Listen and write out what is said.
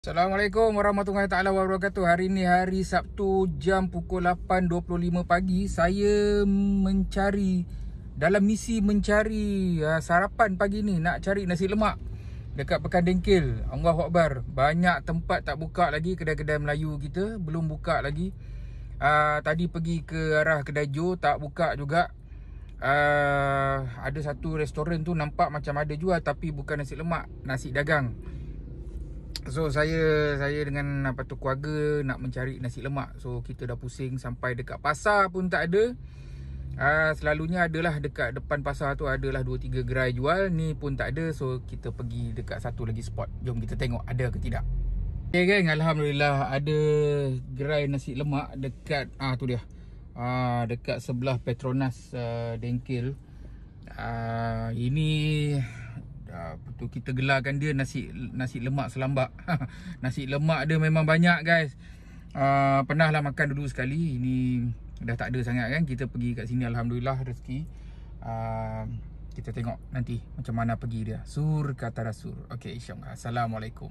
Assalamualaikum warahmatullahi taala wabarakatuh. Hari ni hari Sabtu, jam pukul 8.25 pagi. Saya dalam misi mencari sarapan pagi ni. Nak cari nasi lemak dekat Pekan Dengkil. Allahu Akbar. Banyak tempat tak buka lagi. Kedai-kedai Melayu kita belum buka lagi. Tadi pergi ke arah Kedai Jo, tak buka juga. Ada satu restoran tu nampak macam ada jual, tapi bukan nasi lemak, nasi dagang. So saya dengan keluarga nak mencari nasi lemak. So kita dah pusing, sampai dekat pasar pun tak ada. Selalunya adalah dekat depan pasar tu adalah 2-3 gerai jual. Ni pun tak ada. So kita pergi dekat satu lagi spot. Jom kita tengok ada ke tidak. Okay geng, Alhamdulillah ada gerai nasi lemak dekat tu dia. Dekat sebelah Petronas Dengkil. Ini betul kita gelarkan dia nasi lemak selambak. Nasi lemak dia memang banyak guys. Pernahlah makan dulu sekali. Ini dah tak ada sangat kan. Kita pergi kat sini, Alhamdulillah rezeki. Kita tengok nanti macam mana pergi dia. Sur kata Rasul. Okay, insyaAllah. Assalamualaikum.